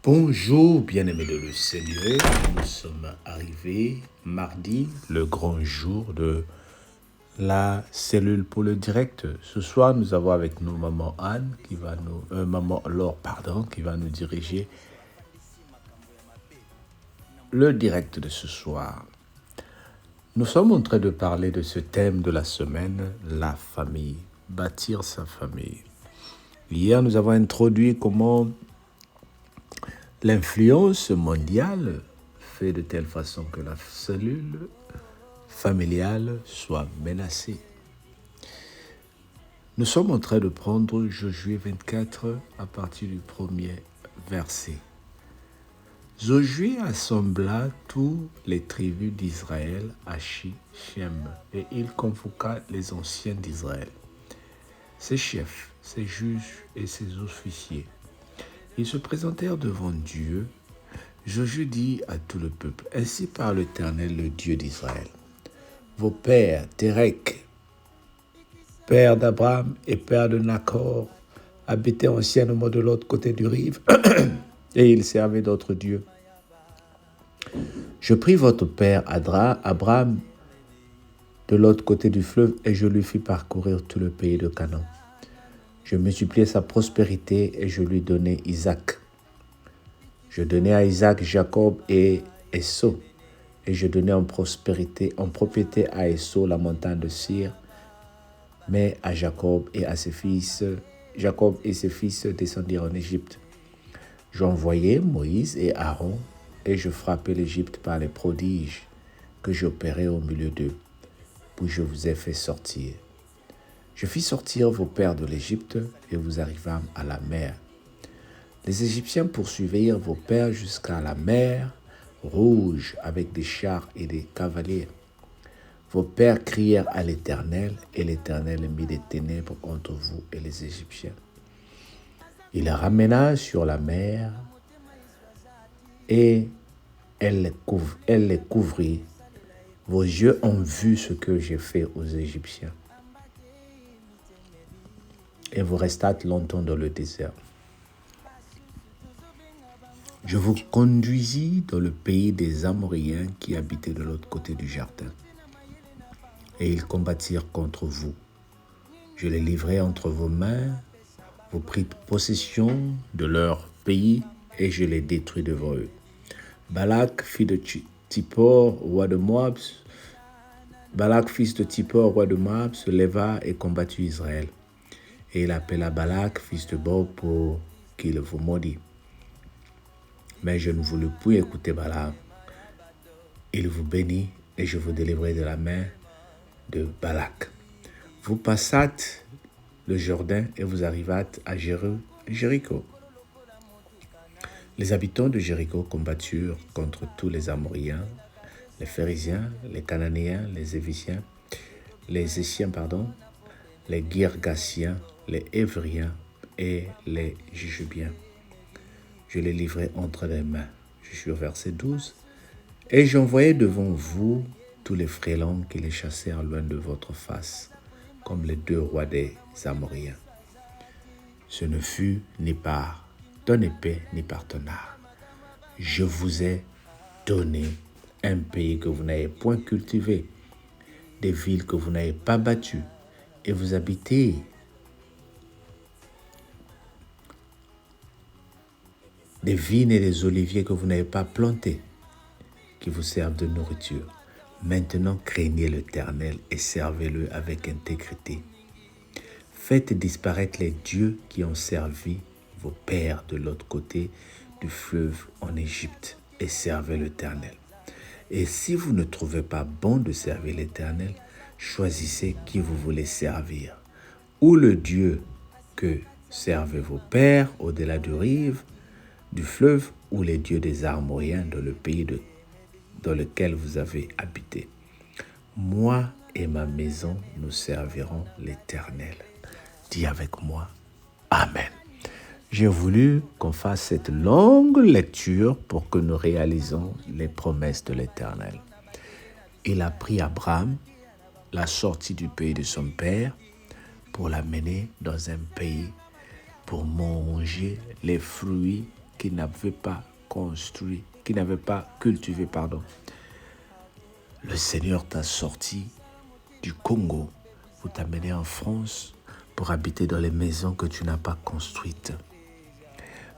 Bonjour, bien-aimés de le Seigneur. Nous sommes arrivés mardi, le grand jour de la cellule pour le direct. Ce soir, nous avons avec nous maman Anne, maman Laure, qui va nous diriger le direct de ce soir. Nous sommes en train de parler de ce thème de la semaine, la famille, bâtir sa famille. Hier, nous avons introduit comment l'influence mondiale fait de telle façon que la cellule familiale soit menacée. Nous sommes en train de prendre Josué 24 à partir du premier verset. Josué assembla tous les tribus d'Israël à Shichem et il convoqua les anciens d'Israël, ses chefs, ses juges et ses officiers. Ils se présentèrent devant Dieu. Josué dit à tout le peuple, « Ainsi parle l'Éternel, le Dieu d'Israël. Vos pères, Térec, père d'Abraham et père de Nacor, habitaient anciennement de l'autre côté du rive, et ils servaient d'autres dieux. Je pris votre père Abraham de l'autre côté du fleuve, et je lui fis parcourir tout le pays de Canaan. Je multipliai sa prospérité et je lui donnai Isaac. Je donnai à Isaac Jacob et Esau, et je donnai en propriété à Esau la montagne de Sir, mais à Jacob et ses fils descendirent en Égypte. J'envoyai Moïse et Aaron, et je frappai l'Égypte par les prodiges que j'opérais au milieu d'eux, puis je vous ai fait sortir. Je fis sortir vos pères de l'Égypte, et vous arrivâmes à la mer. Les Égyptiens poursuivirent vos pères jusqu'à la mer Rouge avec des chars et des cavaliers. Vos pères crièrent à l'Éternel, et l'Éternel mit des ténèbres entre vous et les Égyptiens. Il les ramena sur la mer, et elle les couvrit. Vos yeux ont vu ce que j'ai fait aux Égyptiens. Et vous restâtes longtemps dans le désert. Je vous conduisis dans le pays des Amoréens qui habitaient de l'autre côté du Jourdain. Et ils combattirent contre vous. Je les livrai entre vos mains. Vous prîtes possession de leur pays et je les détruis devant eux. Balak, fils de Tippor, roi de Moab, se leva et combattit Israël. Et il appela Balak, fils de Bor, pour qu'il vous maudit. Mais je ne voulus plus écouter Balaam. Il vous bénit et je vous délivrai de la main de Balak. Vous passâtes le Jourdain et vous arrivâtes à Jéricho. Les habitants de Jéricho combatturent contre tous les Amoréens, les Phérésiens, les Cananéens, les Évissiens, les Essiens, les Girgasiens, les Évriens et les Jujubiens. Je les livrai entre les mains. Je suis au verset 12. Et j'envoyai devant vous tous les frélons qui les chassèrent loin de votre face, comme les deux rois des Amoréens. Ce ne fut ni par ton épée ni par ton arc. Je vous ai donné un pays que vous n'avez point cultivé, des villes que vous n'avez pas battues, et vous habitez des vignes et des oliviers que vous n'avez pas plantés, qui vous servent de nourriture. Maintenant, craignez l'Éternel et servez-le avec intégrité. Faites disparaître les dieux qui ont servi vos pères de l'autre côté du fleuve en Égypte et servez l'Éternel. Et si vous ne trouvez pas bon de servir l'Éternel, choisissez qui vous voulez servir. Ou le Dieu que servaient vos pères au-delà du rive, du fleuve, ou les dieux des Amoréens dans le pays dans lequel vous avez habité. Moi et ma maison, nous servirons l'Éternel. Dis avec moi, Amen. J'ai voulu qu'on fasse cette longue lecture pour que nous réalisons les promesses de l'Éternel. Il a pris Abraham, la sortie du pays de son père, pour l'amener dans un pays pour manger les fruits qui n'avait pas construit, qui n'avait pas cultivé, Le Seigneur t'a sorti du Congo pour t'amener en France pour habiter dans les maisons que tu n'as pas construites.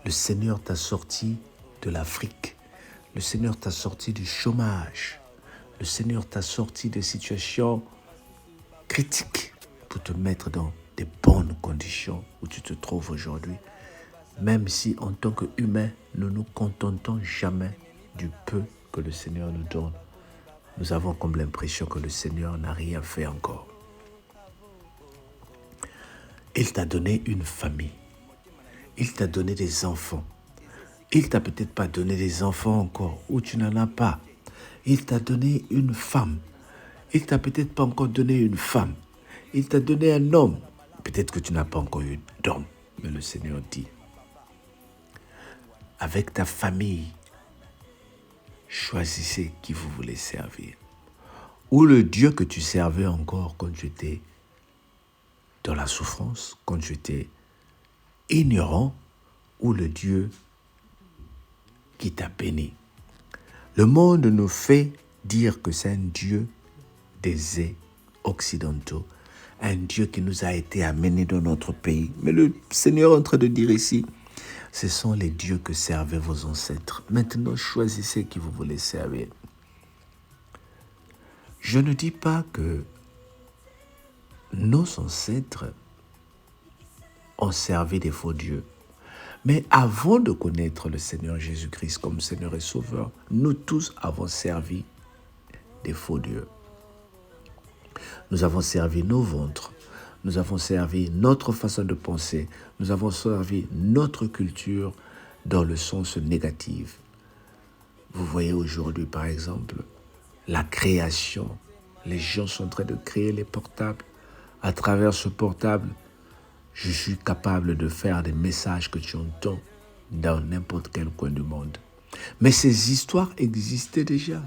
Le Seigneur t'a sorti de l'Afrique. Le Seigneur t'a sorti du chômage. Le Seigneur t'a sorti de situations critiques pour te mettre dans des bonnes conditions où tu te trouves aujourd'hui. Même si en tant qu'humains, nous ne nous contentons jamais du peu que le Seigneur nous donne. Nous avons comme l'impression que le Seigneur n'a rien fait encore. Il t'a donné une famille. Il t'a donné des enfants. Il t'a peut-être pas donné des enfants encore, ou tu n'en as pas. Il t'a donné une femme. Il t'a peut-être pas encore donné une femme. Il t'a donné un homme. Peut-être que tu n'as pas encore eu d'homme. Mais le Seigneur dit, avec ta famille, choisissez qui vous voulez servir. Ou le Dieu que tu servais encore quand tu étais dans la souffrance, quand tu étais ignorant, ou le Dieu qui t'a béni. Le monde nous fait dire que c'est un Dieu des occidentaux, un Dieu qui nous a été amené dans notre pays. Mais le Seigneur est en train de dire ici, ce sont les dieux que servaient vos ancêtres. Maintenant, choisissez qui vous voulez servir. Je ne dis pas que nos ancêtres ont servi des faux dieux. Mais avant de connaître le Seigneur Jésus-Christ comme Seigneur et Sauveur, nous tous avons servi des faux dieux. Nous avons servi nos ventres, nous avons servi notre façon de penser, nous avons servi notre culture dans le sens négatif. Vous voyez aujourd'hui, par exemple, la création. Les gens sont en train de créer les portables. À travers ce portable, je suis capable de faire des messages que tu entends dans n'importe quel coin du monde. Mais ces histoires existaient déjà.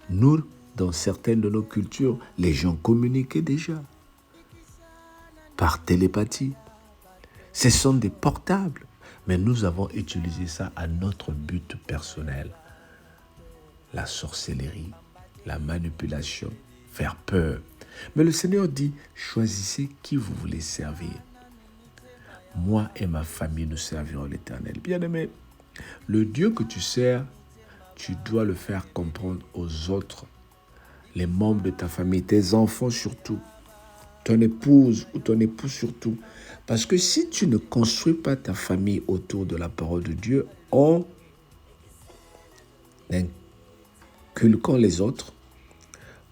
Nous, dans certaines de nos cultures, les gens communiquaient déjà par télépathie. Ce sont des portables, mais nous avons utilisé ça à notre but personnel. La sorcellerie, la manipulation, faire peur. Mais le Seigneur dit, choisissez qui vous voulez servir. Moi et ma famille, nous servirons l'Éternel. Bien-aimé, le Dieu que tu sers, tu dois le faire comprendre aux autres, les membres de ta famille, tes enfants surtout, ton épouse ou ton époux surtout. Parce que si tu ne construis pas ta famille autour de la parole de Dieu, en inculquant les autres,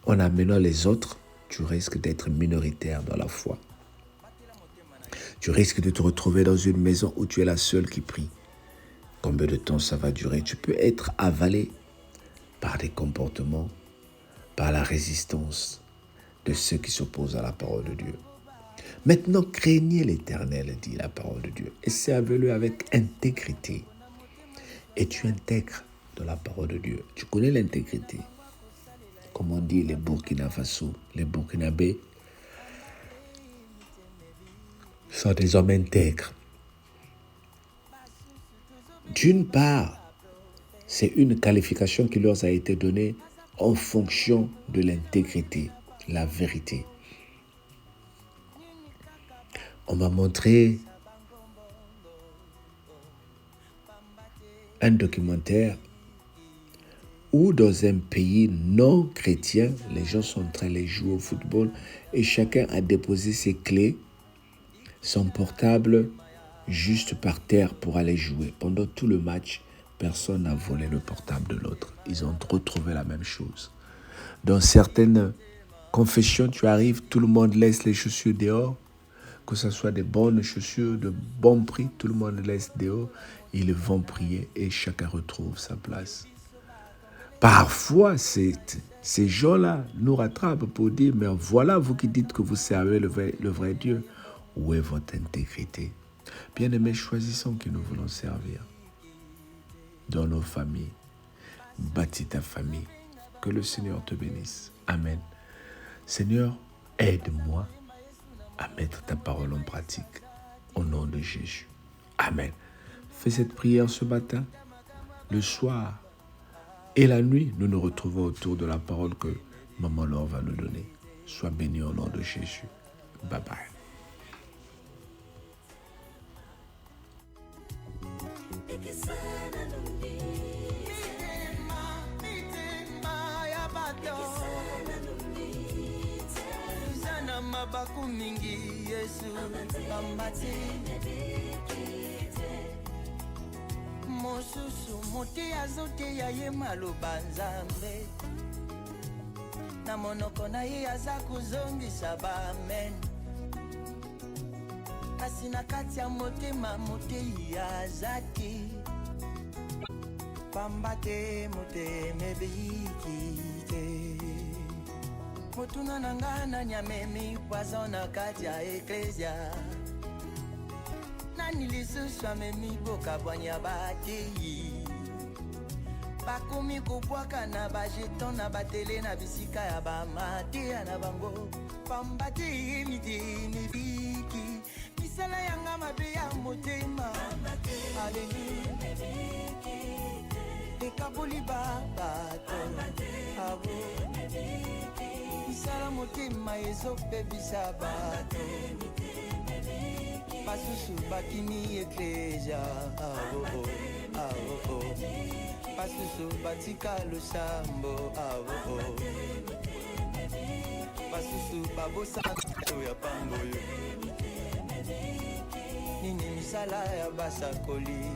en amenant les autres, tu risques d'être minoritaire dans la foi. Tu risques de te retrouver dans une maison où tu es la seule qui prie. Combien de temps ça va durer? Tu peux être avalé par des comportements, par la résistance de ceux qui s'opposent à la parole de Dieu. Maintenant, craignez l'Éternel, dit la parole de Dieu, et servez-le avec intégrité. Et tu intègres dans la parole de Dieu. Tu connais l'intégrité. Comme on dit les Burkina Faso, les Burkinabés sont des hommes intègres. D'une part, c'est une qualification qui leur a été donnée en fonction de l'intégrité, la vérité. On m'a montré un documentaire où dans un pays non chrétien, les gens sont en train de jouer au football et chacun a déposé ses clés, son portable juste par terre pour aller jouer. Pendant tout le match, personne n'a volé le portable de l'autre. Ils ont retrouvé la même chose. Dans certaines confessions, tu arrives, tout le monde laisse les chaussures dehors, que ce soit des bonnes chaussures de bon prix, tout le monde laisse dehors, ils vont prier et chacun retrouve sa place. Parfois, ces gens-là nous rattrapent pour dire, mais voilà, vous qui dites que vous servez le vrai Dieu, où est votre intégrité? Bien-aimés, choisissons qui nous voulons servir. Dans nos familles, bâtis ta famille. Que le Seigneur te bénisse. Amen. Seigneur, aide-moi à mettre ta parole en pratique. Au nom de Jésus. Amen. fait cette prière ce matin, le soir et la nuit, nous nous retrouvons autour de la parole que Maman Laure va nous donner. Sois béni au nom de Jésus. Bye bye. Mabaku mingi Yesu bambati mosusu mote azote ya ye maloba nzambe na monoko na ye aza kuzongisa bamen kasi na kati ya motema motei azati pambate motema ebiki te motuna nanga nani amemi poison na kati ya eklesia nani lisusu amemi bokabwanya batei bakomi kobwaka na bajeton na batele na bisika ya bamateya na bango pamba te mitema ebiki misala yanga mabe ya motema aleluya ekaboli babato abo misala motema ezopebisa bato basusu bakimi eklesia basusu batika losambo basusu babosa ya pangoyo nini misala ya basakoli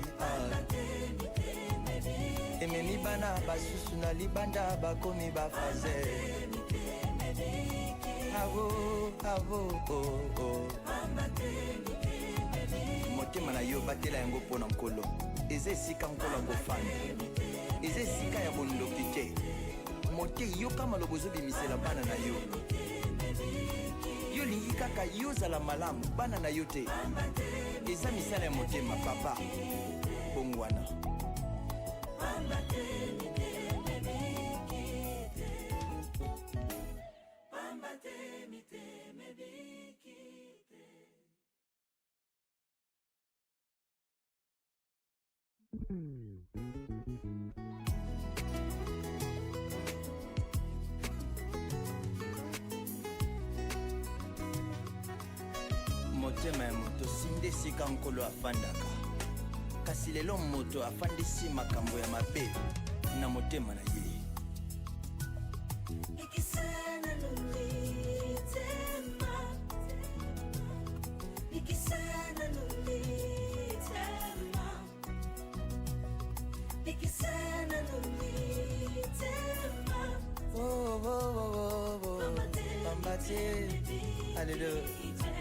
ememi bana basusu na libanda bakomi bafaze motema na yo batela yango mpona nkolo eza esika nkolo akofanda eza esika ya bondoki te motei yoka maloba ozobimisela bana na yo yolingi kaka yozala malamu bana na yo te eza misala ya motema papa bongwana motema ya moto sinde esika nkolo afandaka kasi lelo moto afandisi makambo ya mabe na motema na ye Alléluia.